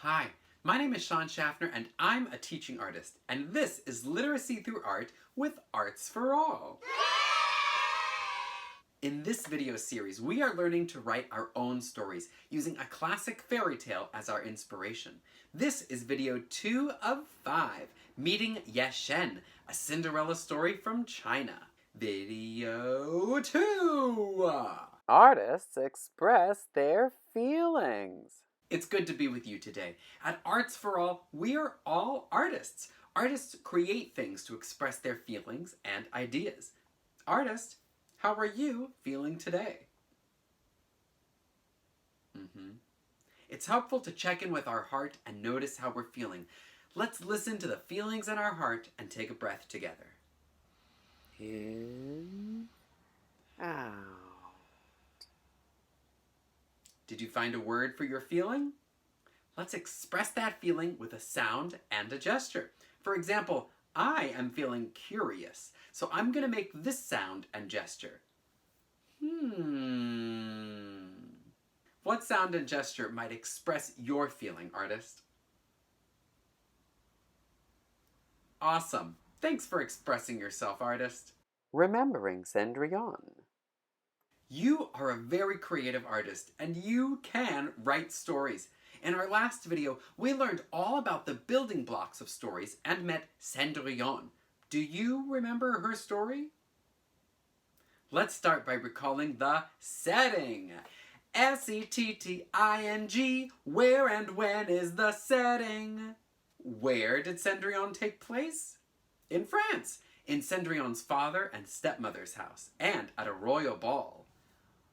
Hi, my name is Shawn Shaftner and I'm a teaching artist, and this is Literacy Through Art with Arts for All. In this video series, we are learning to write our own stories using a classic fairy tale as our inspiration. This is video 2 of 5, Meeting Ye Shen, a Cinderella story from China. Video 2! Artists express their feelings. It's good to be with you today. At Arts for All, we are all artists. Artists create things to express their feelings and ideas. Artist, how are you feeling today? It's helpful to check in with our heart and notice how we're feeling. Let's listen to the feelings in our heart and take a breath together. In, out. Did you find a word for your feeling? Let's express that feeling with a sound and a gesture. For example, I am feeling curious, so I'm going to make this sound and gesture. What sound and gesture might express your feeling, artist? Awesome. Thanks for expressing yourself, artist. Remembering Cendrillon. You are a very creative artist, and you can write stories. In our last video, we learned all about the building blocks of stories and met Cendrillon. Do you remember her story? Let's start by recalling the setting. S-E-T-T-I-N-G, where and when is the setting? Where did Cendrillon take place? In France, in Cendrillon's father and stepmother's house, and at a royal ball.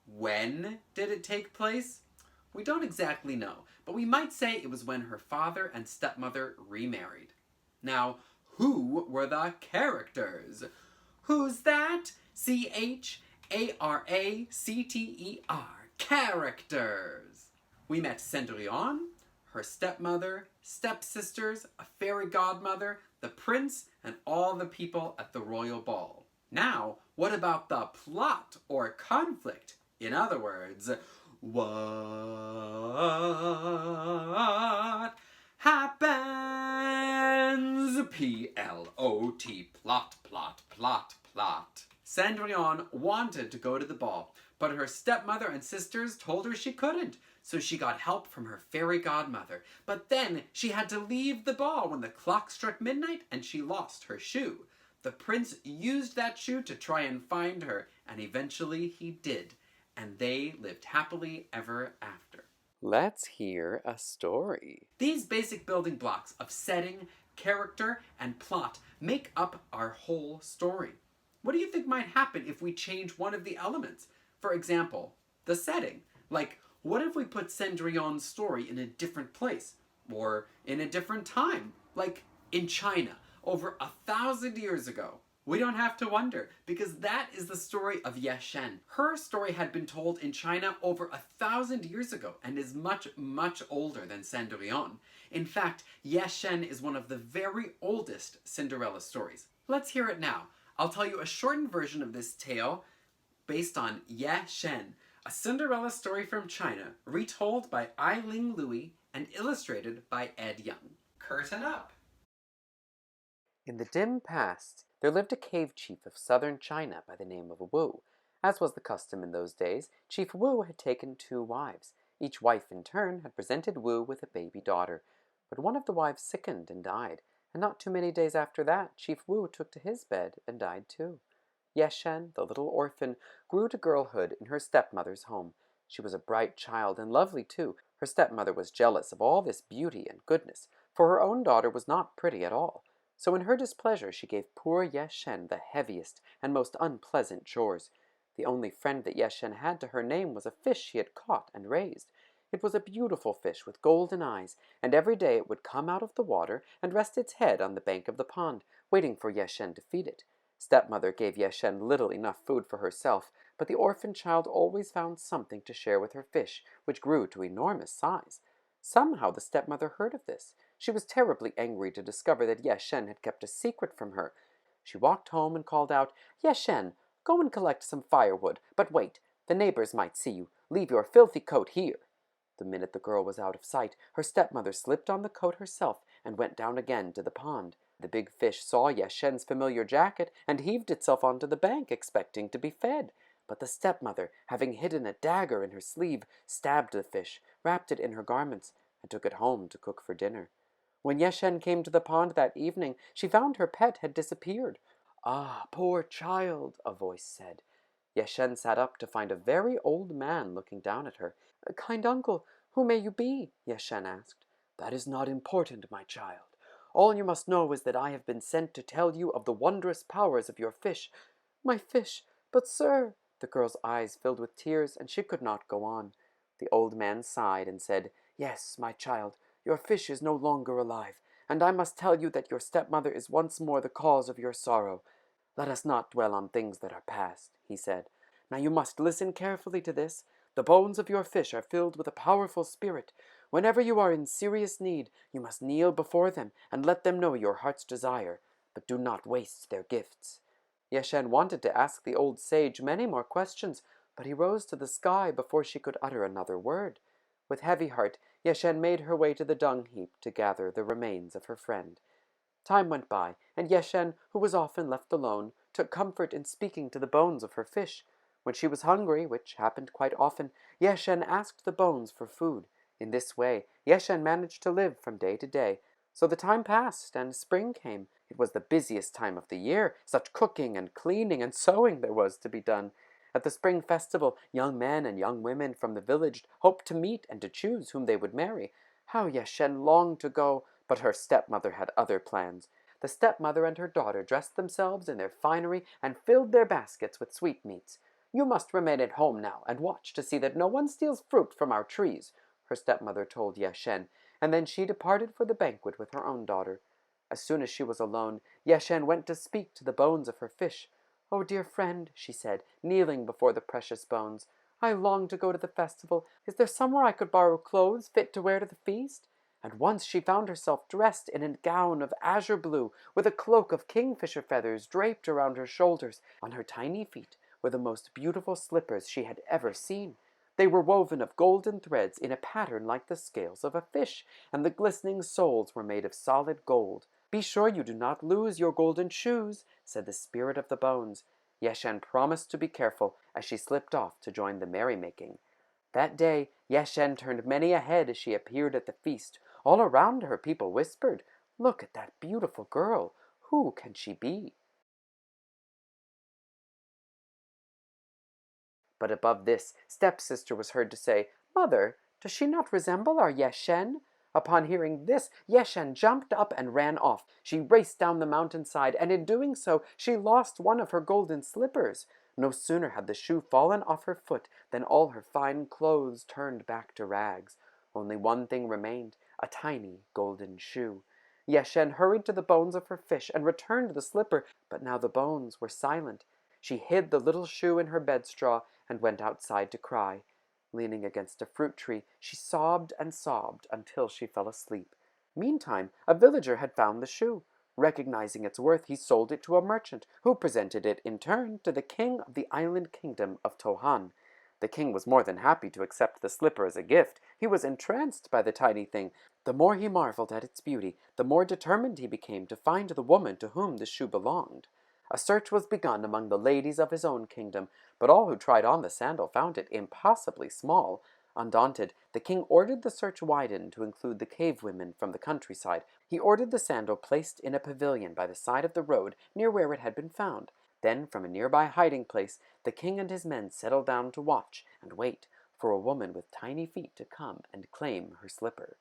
When did it take place? We don't exactly know, but we might say it was when her father and stepmother remarried. Now, who were the characters? Who's that? C-H-A-R-A-C-T-E-R. Characters. We met Cendrillon, her stepmother, stepsisters, a fairy godmother, the prince, and all the people at the royal ball. Now, what about the plot or conflict? In other words, what happens? P-L-O-T, plot, plot, plot, plot. Cendrillon wanted to go to the ball, but her stepmother and sisters told her she couldn't, so she got help from her fairy godmother. But then she had to leave the ball when the clock struck midnight and she lost her shoe. The prince used that shoe to try and find her, and eventually he did. And they lived happily ever after. Let's hear a story. These basic building blocks of setting, character, and plot make up our whole story. What do you think might happen if we change one of the elements? For example, the setting. Like, what if we put Cendrillon's story in a different place? Or in a different time? Like in China, over 1,000 years ago. We don't have to wonder, because that is the story of Ye Shen. Her story had been told in China over 1,000 years ago and is much, much older than Cendrillon. In fact, Ye Shen is one of the very oldest Cinderella stories. Let's hear it now. I'll tell you a shortened version of this tale based on Ye Shen, a Cinderella story from China, retold by Eiling Louis and illustrated by Ed Young. Curtain up! In the dim past, there lived a cave chief of southern China by the name of Wu. As was the custom in those days, Chief Wu had taken 2 wives. Each wife in turn had presented Wu with a baby daughter. But one of the wives sickened and died, and not too many days after that, Chief Wu took to his bed and died too. Ye Shen, the little orphan, grew to girlhood in her stepmother's home. She was a bright child and lovely too. Her stepmother was jealous of all this beauty and goodness, for her own daughter was not pretty at all. So in her displeasure she gave poor Ye Shen the heaviest and most unpleasant chores. The only friend that Ye Shen had to her name was a fish she had caught and raised. It was a beautiful fish with golden eyes, and every day it would come out of the water and rest its head on the bank of the pond, waiting for Ye Shen to feed it. Stepmother gave Ye Shen little enough food for herself, but the orphan child always found something to share with her fish, which grew to enormous size. Somehow the stepmother heard of this. She was terribly angry to discover that Ye Shen had kept a secret from her. She walked home and called out, "Ye Shen, go and collect some firewood, but wait, the neighbors might see you. Leave your filthy coat here." The minute the girl was out of sight, her stepmother slipped on the coat herself and went down again to the pond. The big fish saw Yeshen's familiar jacket and heaved itself onto the bank, expecting to be fed. But the stepmother, having hidden a dagger in her sleeve, stabbed the fish, wrapped it in her garments, and took it home to cook for dinner. When Yeshen came to the pond that evening, she found her pet had disappeared. "Ah, poor child," a voice said. Yeshen sat up to find a very old man looking down at her. "Kind uncle, who may you be?" Yeshen asked. "That is not important, my child. All you must know is that I have been sent to tell you of the wondrous powers of your fish." "My fish? But, sir—" The girl's eyes filled with tears, and she could not go on. The old man sighed and said, "Yes, my child, your fish is no longer alive, and I must tell you that your stepmother is once more the cause of your sorrow. Let us not dwell on things that are past," he said. "Now you must listen carefully to this. The bones of your fish are filled with a powerful spirit. Whenever you are in serious need, you must kneel before them and let them know your heart's desire, but do not waste their gifts." Yeshen wanted to ask the old sage many more questions, but he rose to the sky before she could utter another word. With heavy heart, Yeshen made her way to the dung heap to gather the remains of her friend. Time went by, and Yeshen, who was often left alone, took comfort in speaking to the bones of her fish. When she was hungry, which happened quite often, Yeshen asked the bones for food. In this way, Yeshen managed to live from day to day. So the time passed, and spring came. It was the busiest time of the year. Such cooking and cleaning and sewing there was to be done. At the spring festival, young men and young women from the village hoped to meet and to choose whom they would marry. How Yeshen longed to go, but her stepmother had other plans. The stepmother and her daughter dressed themselves in their finery and filled their baskets with sweetmeats. "You must remain at home now and watch to see that no one steals fruit from our trees," her stepmother told Yeshen, and then she departed for the banquet with her own daughter. As soon as she was alone, Yeshen went to speak to the bones of her fish. "Oh, dear friend," she said, kneeling before the precious bones, "I long to go to the festival. Is there somewhere I could borrow clothes fit to wear to the feast?" At once she found herself dressed in a gown of azure blue, with a cloak of kingfisher feathers draped around her shoulders. On her tiny feet were the most beautiful slippers she had ever seen. They were woven of golden threads in a pattern like the scales of a fish, and the glistening soles were made of solid gold. "Be sure you do not lose your golden shoes," said the spirit of the bones. Yeshen promised to be careful as she slipped off to join the merrymaking. That day, Yeshen turned many a head as she appeared at the feast. All around her, people whispered, "Look at that beautiful girl. Who can she be?" But above this, stepsister was heard to say, "Mother, does she not resemble our Yeshen?" Upon hearing this, Yeshen jumped up and ran off. She raced down the mountainside, and in doing so, she lost one of her golden slippers. No sooner had the shoe fallen off her foot than all her fine clothes turned back to rags. Only one thing remained, a tiny golden shoe. Yeshen hurried to the bones of her fish and returned the slipper, but now the bones were silent. She hid the little shoe in her bedstraw and went outside to cry. Leaning against a fruit tree, she sobbed and sobbed until she fell asleep. Meantime, a villager had found the shoe. Recognizing its worth, he sold it to a merchant, who presented it in turn to the king of the island kingdom of Tohan. The king was more than happy to accept the slipper as a gift. He was entranced by the tiny thing. The more he marveled at its beauty, the more determined he became to find the woman to whom the shoe belonged. A search was begun among the ladies of his own kingdom, but all who tried on the sandal found it impossibly small. Undaunted, the king ordered the search widened to include the cave women from the countryside. He ordered the sandal placed in a pavilion by the side of the road near where it had been found. Then, from a nearby hiding place, the king and his men settled down to watch and wait for a woman with tiny feet to come and claim her slipper.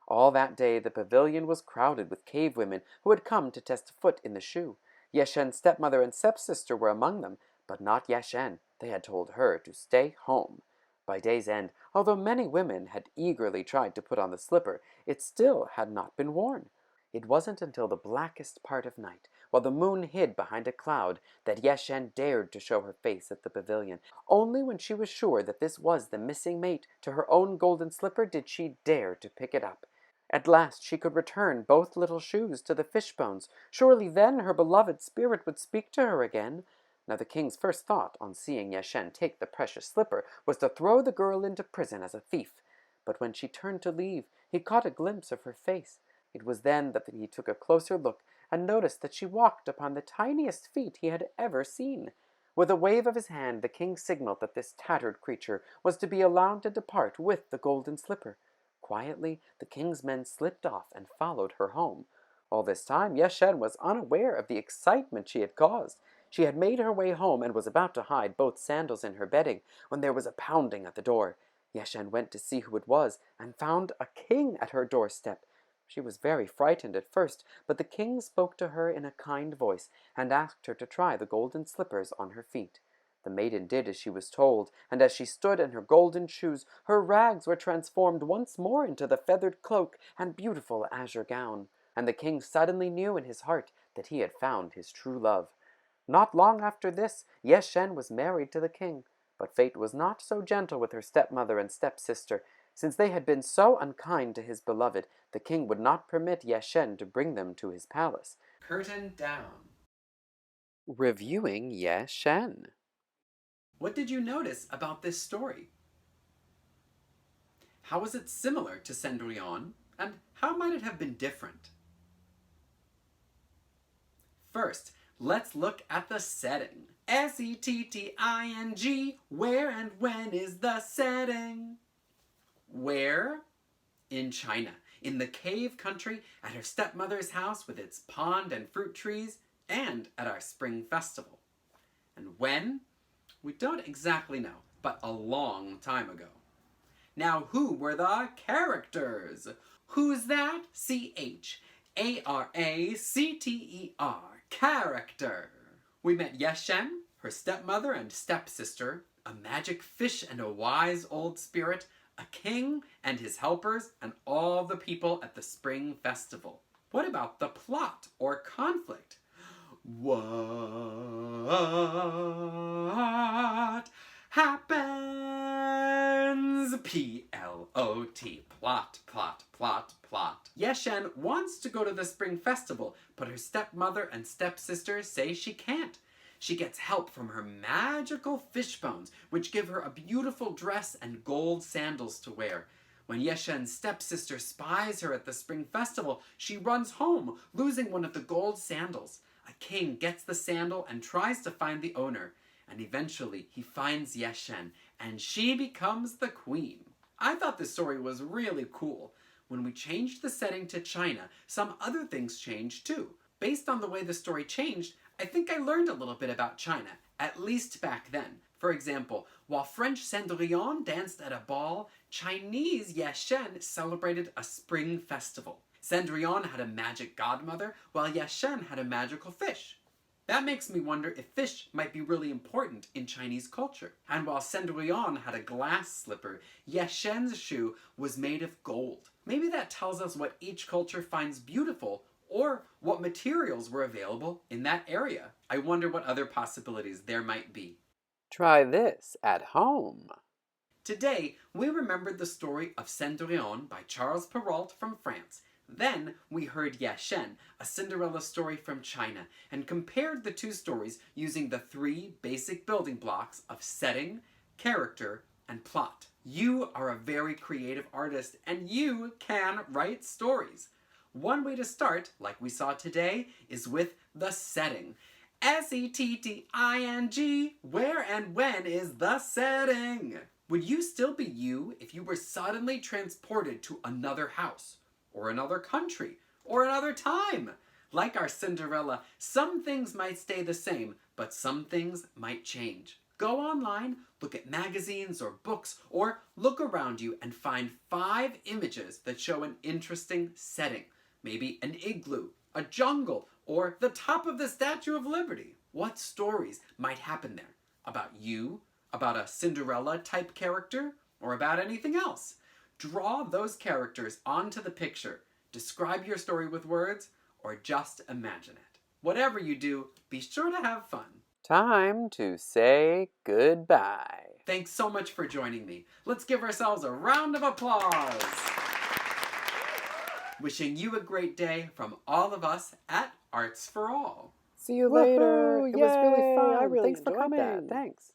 All that day the pavilion was crowded with cave women who had come to test foot in the shoe. Yeshen's stepmother and stepsister were among them, but not Yeshen. They had told her to stay home. By day's end, although many women had eagerly tried to put on the slipper, it still had not been worn. It wasn't until the blackest part of night, while the moon hid behind a cloud, that Yeshen dared to show her face at the pavilion. Only when she was sure that this was the missing mate to her own golden slipper did she dare to pick it up. At last she could return both little shoes to the fishbones. Surely then her beloved spirit would speak to her again. Now the king's first thought on seeing Yeshen take the precious slipper was to throw the girl into prison as a thief. but when she turned to leave, he caught a glimpse of her face. It was then that he took a closer look and noticed that she walked upon the tiniest feet he had ever seen. With a wave of his hand, the king signaled that this tattered creature was to be allowed to depart with the golden slipper. Quietly, the king's men slipped off and followed her home. All this time, Yeshen was unaware of the excitement she had caused. She had made her way home and was about to hide both sandals in her bedding when there was a pounding at the door. Yeshen went to see who it was and found a king at her doorstep. She was very frightened at first, but the king spoke to her in a kind voice and asked her to try the golden slippers on her feet. The maiden did as she was told, and as she stood in her golden shoes, her rags were transformed once more into the feathered cloak and beautiful azure gown. And the king suddenly knew in his heart that he had found his true love. Not long after this, Yeshen was married to the king, but fate was not so gentle with her stepmother and stepsister. Since they had been so unkind to his beloved, the king would not permit Yeshen to bring them to his palace. Curtain down. Reviewing Yeshen. What did you notice about this story? How was it similar to Cendrillon, and how might it have been different? First, let's look at the setting. setting. Where and when is the setting? Where? In China, in the cave country, at her stepmother's house with its pond and fruit trees, and at our spring festival. And when? We don't exactly know, but a long time ago. Now, who were the characters? Who's that? Character. Character. We met Yeshen, her stepmother and stepsister, a magic fish and a wise old spirit, a king and his helpers, and all the people at the spring festival. What about the plot or conflict? What happens? P-L-O-T. Plot, plot, plot, plot. Yeshen wants to go to the spring festival, but her stepmother and stepsister say she can't. She gets help from her magical fish bones, which give her a beautiful dress and gold sandals to wear. When Yeshen's stepsister spies her at the spring festival, she runs home, losing one of the gold sandals. A king gets the sandal and tries to find the owner, and eventually he finds Yeshen, and she becomes the queen. I thought this story was really cool. When we changed the setting to China, some other things changed too. Based on the way the story changed, I think I learned a little bit about China, at least back then. For example, while French Cendrillon danced at a ball, Chinese Yeshen celebrated a spring festival. Cendrillon had a magic godmother, while Yeshen had a magical fish. That makes me wonder if fish might be really important in Chinese culture. And while Cendrillon had a glass slipper, Yeshen's shoe was made of gold. Maybe that tells us what each culture finds beautiful, or what materials were available in that area. I wonder what other possibilities there might be. Try this at home. Today, we remembered the story of Cendrillon by Charles Perrault from France. Then, we heard Yeshen, a Cinderella story from China, and compared the two stories using the three basic building blocks of setting, character, and plot. You are a very creative artist, and you can write stories. One way to start, like we saw today, is with the setting. setting. Where and when is the setting? Would you still be you if you were suddenly transported to another house, or another country, or another time? Like our Cinderella, some things might stay the same, but some things might change. Go online, look at magazines or books, or look around you and find 5 images that show an interesting setting. Maybe an igloo, a jungle, or the top of the Statue of Liberty. What stories might happen there? About you? About a Cinderella-type character? Or about anything else? Draw those characters onto the picture. Describe your story with words, or just imagine it. Whatever you do, be sure to have fun. Time to say goodbye. Thanks so much for joining me. Let's give ourselves a round of applause. Wishing you a great day from all of us at Arts for All. See you later. Woohoo! It was really Yay! fun. I really Thanks for enjoyed coming. that. Thanks.